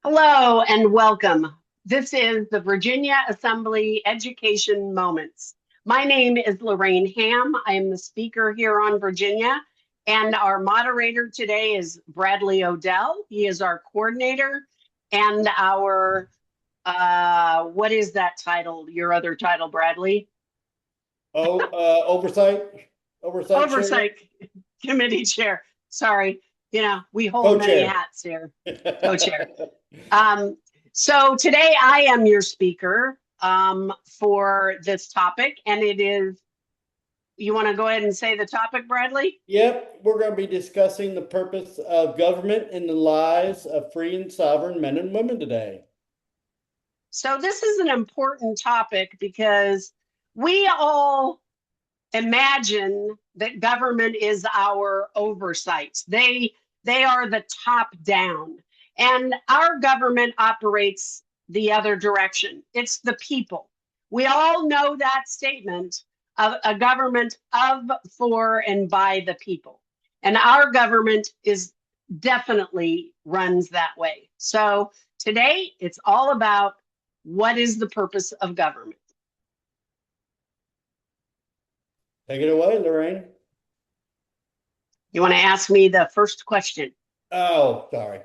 Hello and welcome. This is the Virginia Assembly Education Moments. My name is Lorrayne Ham. I am the speaker here on Virginia, and our moderator today is Bradley Odell. He is our coordinator and our, what is that title? Your other title, Bradley? Oversight chair, Oversight Committee Chair. Sorry, we hold many co-chair. hats here. Co-chair. So today I am your speaker for this topic, and it is, you want to go ahead and say the topic, Bradley? Yep, we're going to be discussing the purpose of government in the lives of free and sovereign men and women today. So this is an important topic because we all imagine that government is our oversight. They are the top down. And our government operates the other direction. It's the people. We all know that statement of a government of, for, and by the people. And our government is definitely runs that way. So today it's all about what is the purpose of government. Take it away, Lorrayne. You want to ask me the first question? Oh, sorry.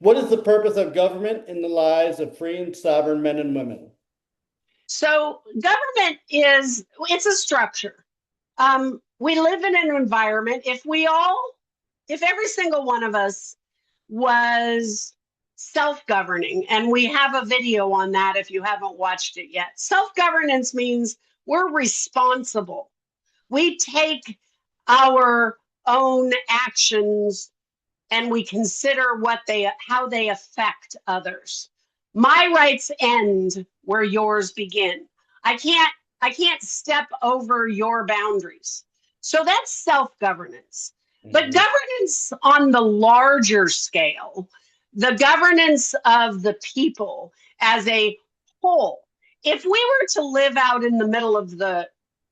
What is the purpose of government in the lives of free and sovereign men and women? So government it's a structure. We live in an environment. If every single one of us was self-governing, and we have a video on that if you haven't watched it yet. Self-governance means we're responsible. We take our own actions and we consider how they affect others. My rights end where yours begin. I can't step over your boundaries. So that's self-governance. But governance on the larger scale, the governance of the people as a whole. If we were to live out in the middle of the,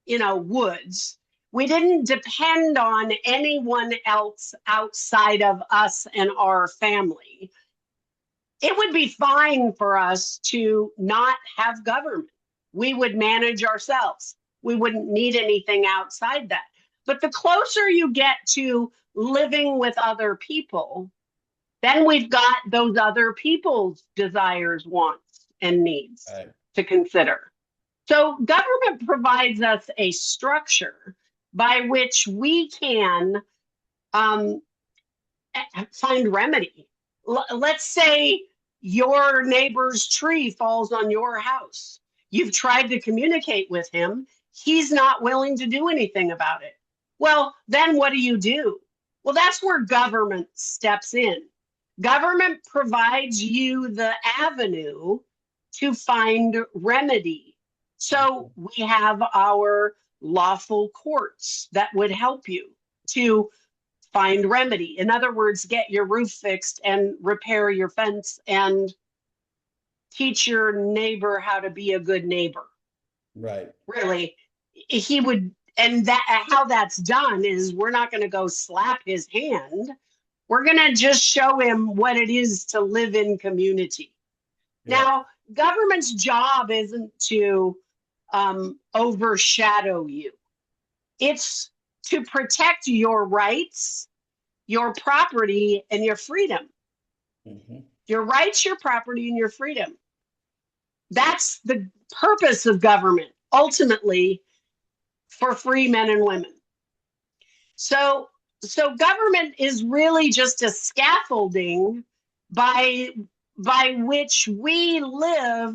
woods, we didn't depend on anyone else outside of us and our family, it would be fine for us to not have government. We would manage ourselves. We wouldn't need anything outside that. But the closer you get to living with other people, then we've got those other people's desires, wants, and needs to consider. So government provides us a structure by which we can find remedy. Let's say your neighbor's tree falls on your house. You've tried to communicate with him. He's not willing to do anything about it. Well, then what do? Well, that's where government steps in. Government provides you the avenue to find remedy. So we have our lawful courts that would help you to find remedy. In other words, get your roof fixed and repair your fence and teach your neighbor how to be a good neighbor. Right. Really, he would, and that how that's done is we're not going to go slap his hand. We're going to just show him what it is to live in community. Yeah. Now, government's job isn't to overshadow you. It's to protect your rights, your property, and your freedom. Your rights, your property, and your freedom. That's the purpose of government, ultimately, for free men and women. So government is really just a scaffolding by which we live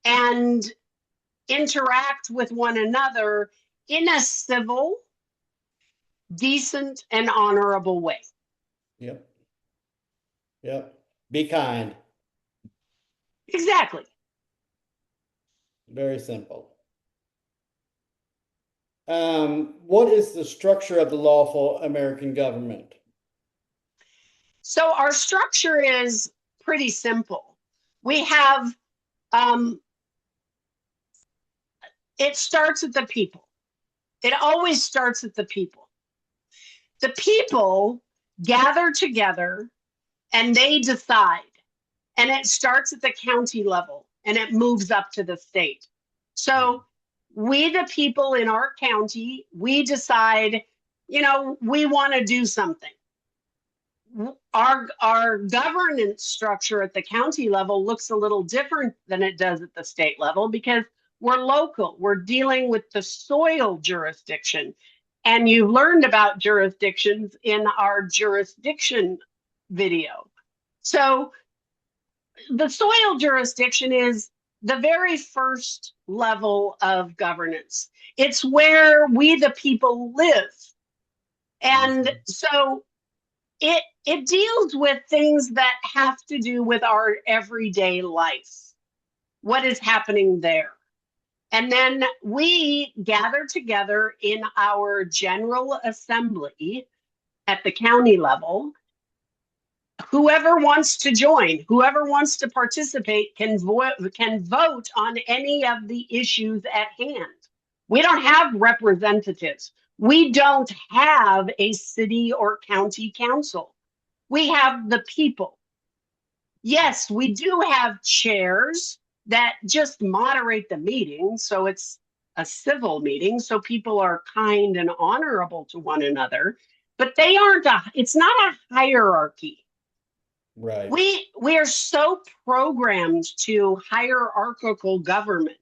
and interact with one another in a civil, decent, and honorable way. Yep. Be kind. Exactly. Very simple. What is the structure of the lawful American government? So our structure is pretty simple. We have, it starts at the people. It always starts at the people. The people gather together and they decide. and it starts at the county level and it moves up to the state. So we, the people in our county, we decide, we want to do something. Our governance structure at the county level looks a little different than it does at the state level because we're local. We're dealing with the soil jurisdiction. And you learned about jurisdictions in our jurisdiction video. So the soil jurisdiction is the very first level of governance. It's where we, the people, live. And so it deals with things that have to do with our everyday life, what is happening there. And then we gather together in our general assembly at the county level. Whoever wants to join, whoever wants to participate can vote on any of the issues at hand. We don't have representatives. We don't have a city or county council. We have the people. Yes, we do have chairs that just moderate the meeting, so it's a civil meeting, so people are kind and honorable to one another, but it's not a hierarchy. Right. We are so programmed to hierarchical government.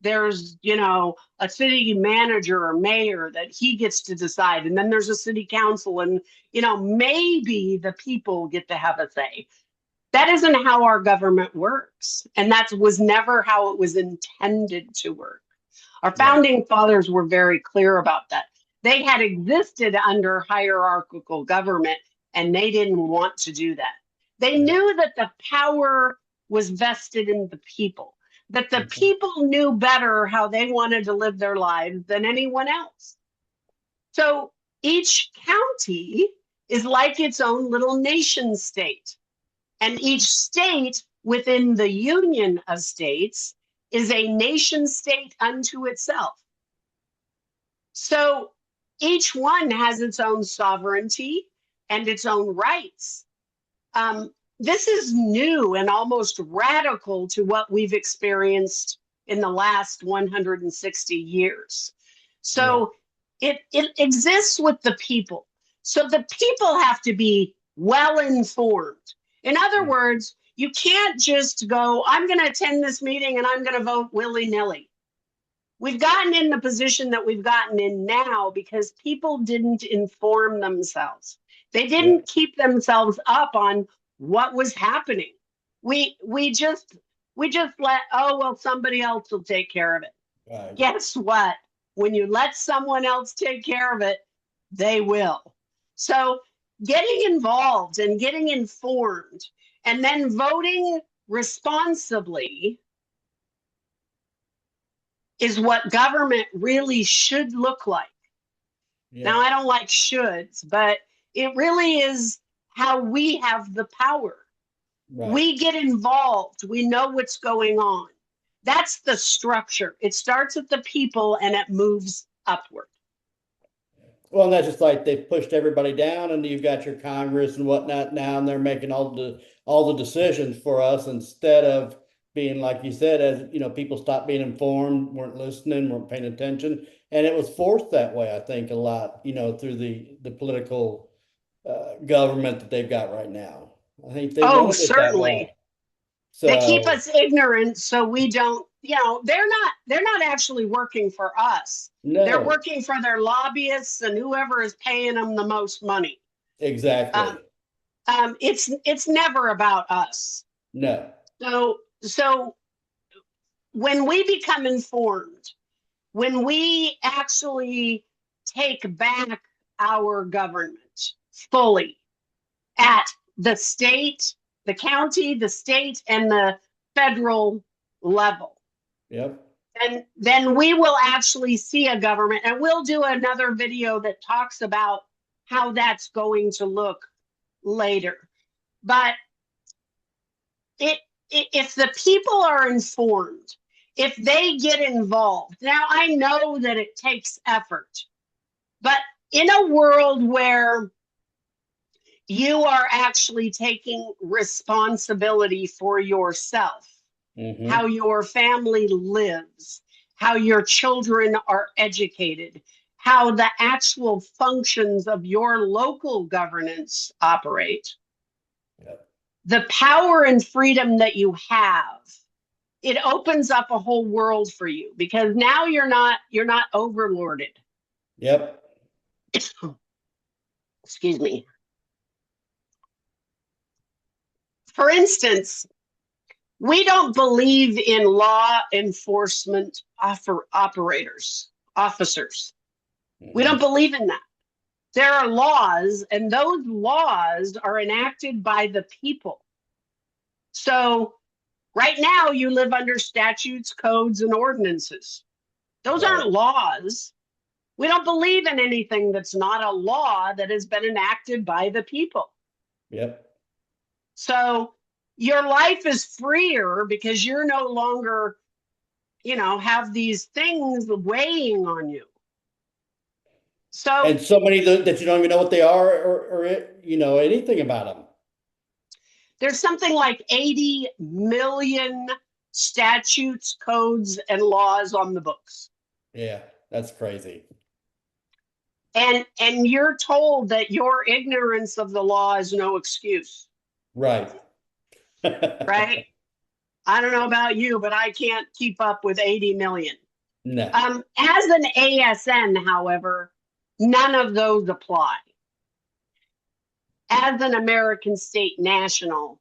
There's, a city manager or mayor that he gets to decide. And then there's a city council and, maybe the people get to have a say. That isn't how our government works. And that was never how it was intended to work. Our founding fathers were very clear about that. They had existed under hierarchical government and they didn't want to do that. They knew that the power was vested in the people, that the people knew better how they wanted to live their lives than anyone else. So each county is like its own little nation state. And each state within the union of states is a nation state unto itself. So each one has its own sovereignty and its own rights. This is new and almost radical to what we've experienced in the last 160 years. So it exists with the people. So the people have to be well informed. In other words, you can't just go, I'm going to attend this meeting and I'm going to vote willy-nilly. We've gotten in the position that we've gotten in now because people didn't inform themselves. They didn't keep themselves up on what was happening. We just let, somebody else will take care of it. Right. Guess what? When you let someone else take care of it, they will. So getting involved and getting informed and then voting responsibly is what government really should look like. Now, I don't like shoulds, but it really is how we have the power. Right. We get involved. We know what's going on. That's the structure. It starts with the people and it moves upward. Well, and that's just like they've pushed everybody down and you've got your Congress and whatnot now, and they're making all the decisions for us instead of being, like you said, as people stopped being informed, weren't listening, weren't paying attention. And it was forced that way, I think, a lot, through the political government that they've got right now. I think they wanted it that way. So they keep us ignorant so we don't, they're not actually working for us. No. They're working for their lobbyists and whoever is paying them the most money. Exactly. It's never about us. No. So when we become informed, when we actually take back our government fully at the state, the county, the state, and the federal level. Yep. And then we will actually see a government, and we'll do another video that talks about how that's going to look later. But if the people are informed, if they get involved, now I know that it takes effort, but in a world where you are actually taking responsibility for yourself, how your family lives, how your children are educated, how the actual functions of your local governance operate, Yep. the power and freedom that you have. It opens up a whole world for you because now you're not overlorded. Yep. Excuse me. For instance, we don't believe in law enforcement officers. We don't believe in that. There are laws, and those laws are enacted by the people. So right now you live under statutes, codes, and ordinances. Those Right. aren't laws. We don't believe in anything that's not a law that has been enacted by the people. Yep. So your life is freer because you're no longer, have these things weighing on you. So And so many that you don't even know what they are or anything about them. there's something like 80 million statutes, codes, and laws on the books. Yeah, that's crazy. And you're told that your ignorance of the law is no excuse. Right. Right? I don't know about you, but I can't keep up with 80 million. No. As an ASN, however, none of those apply. As an American state national,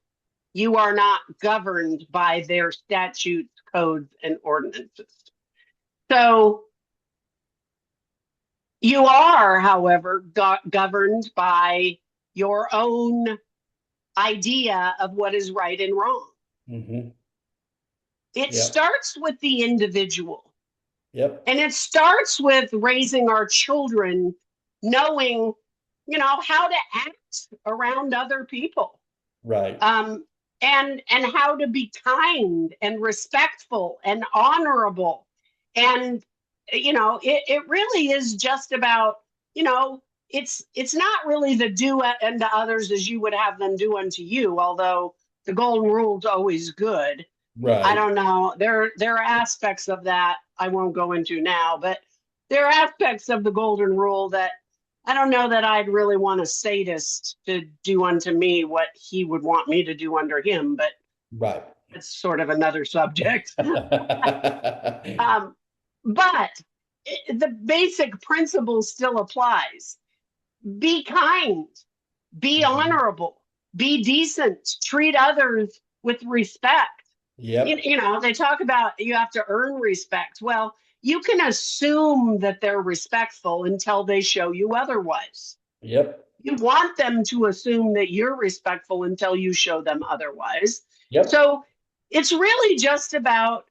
you are not governed by their statutes, codes, and ordinances. So you are, however, governed by your own idea of what is right and wrong. It starts with the individual. Yep. And it starts with raising our children, knowing, how to act around other people. Right. And how to be kind and respectful and honorable. And, it really is just about, it's not really the do unto others as you would have them do unto you, although the golden rule is always good. Right. I don't know. There are aspects of that I won't go into now, but there are aspects of the golden rule that I don't know that I'd really want a sadist to do unto me what he would want me to do under him, but right. it's sort of another subject. But the basic principle still applies. Be kind, be honorable, be decent, treat others with respect. Yep. They talk about you have to earn respect. Well, you can assume that they're respectful until they show you otherwise. Yep. You want them to assume that you're respectful until you show them otherwise. Yep. So it's really just about,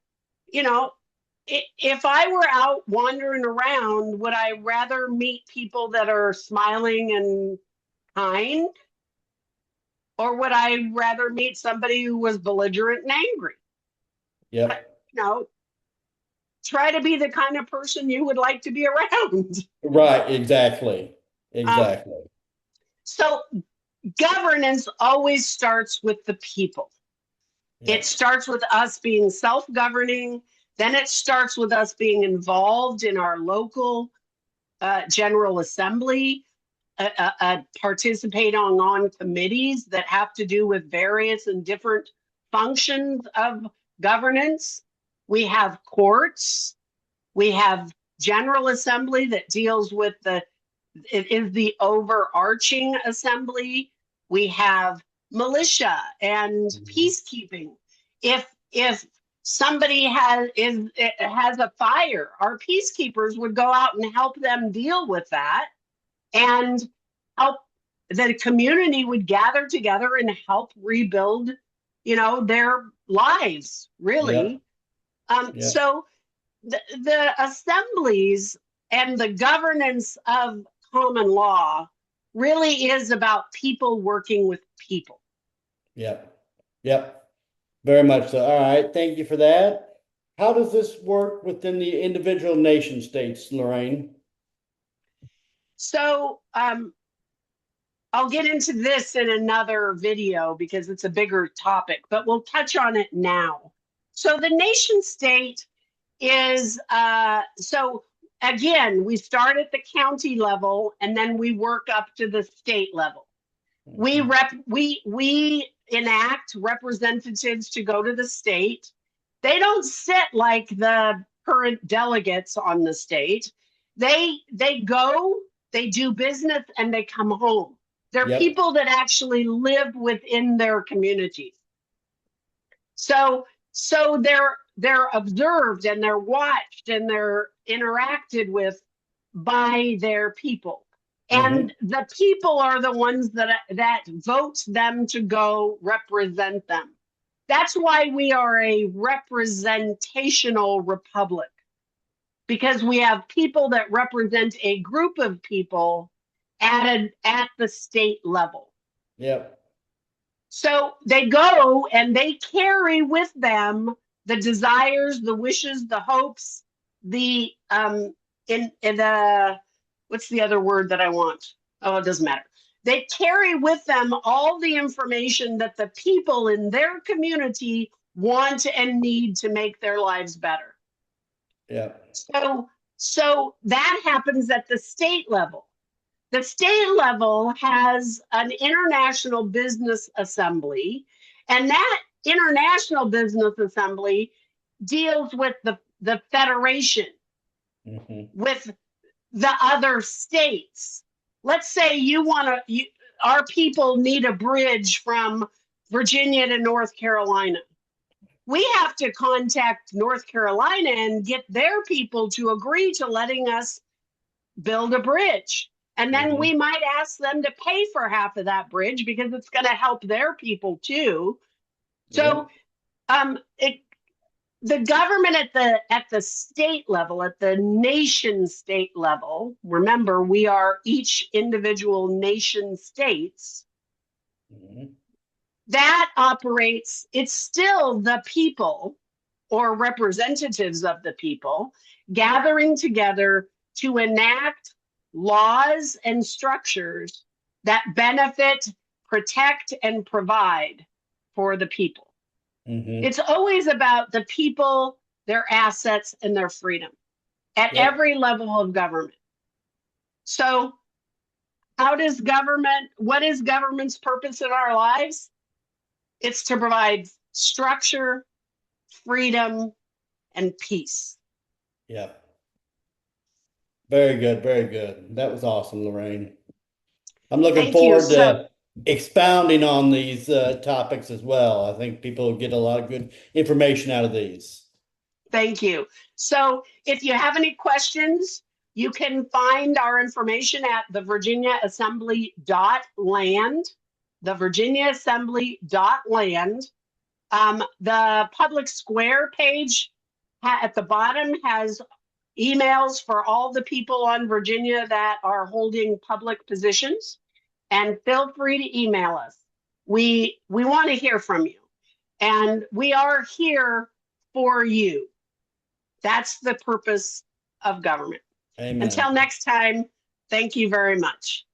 if I were out wandering around, would I rather meet people that are smiling and kind? Or would I rather meet somebody who was belligerent and angry? Yep. Try to be the kind of person you would like to be around. Right. Exactly. Exactly. So governance always starts with the people. It starts with us being self-governing. Then it starts with us being involved in our local General Assembly, participating on committees that have to do with various and different functions of governance. We have courts. We have General Assembly that deals with it is the overarching assembly. We have militia and peacekeeping. If somebody has a fire, our peacekeepers would go out and help them deal with that, and help the community would gather together and help rebuild, their lives, really. So the assemblies and the governance of common law really is about people working with people. Yep. Yep. Very much so. All right. Thank you for that. How does this work within the individual nation states, Lorrayne? So I'll get into this in another video because it's a bigger topic, but we'll touch on it now. So the nation state is, so again, we start at the county level and then we work up to the state level. We enact representatives to go to the state. They don't sit like the current delegates on the state. They go, they do business, and they come home. They're Yep. people that actually live within their communities. So they're observed and they're watched and they're interacted with by their people. And the people are the ones that vote them to go represent them. That's why we are a representational republic, because we have people that represent a group of people at the state level. Yep. So they go and they carry with them the desires, the wishes, the hopes, the in the what's the other word that I want? Oh, it doesn't matter. They carry with them all the information that the people in their community want and need to make their lives better. Yeah. So that happens at the state level. The state level has an international business assembly, and that international business assembly deals with the federation, with the other states. Let's say our people need a bridge from Virginia to North Carolina. We have to contact North Carolina and get their people to agree to letting us build a bridge. And then we might ask them to pay for half of that bridge because it's going to help their people too. So the government at the state level, at the nation state level, remember, we are each individual nation states, that operates, it's still the people or representatives of the people gathering together to enact laws and structures that benefit, protect, and provide for the people. It's always about the people, their assets, and their freedom at every level of government. So what is government's purpose in our lives? It's to provide structure, freedom, and peace. Yeah. Very good. Very good. That was awesome, Lorrayne. I'm looking forward to expounding on these topics as well. I think people will get a lot of good information out of these. Thank you. So if you have any questions, you can find our information at the virginiaassembly.land, the virginiaassembly.land. The public square page at the bottom has emails for all the people on Virginia that are holding public positions, and feel free to email us. We want to hear from you, and we are here for you. That's the purpose of government. Amen. Until next time, thank you very much.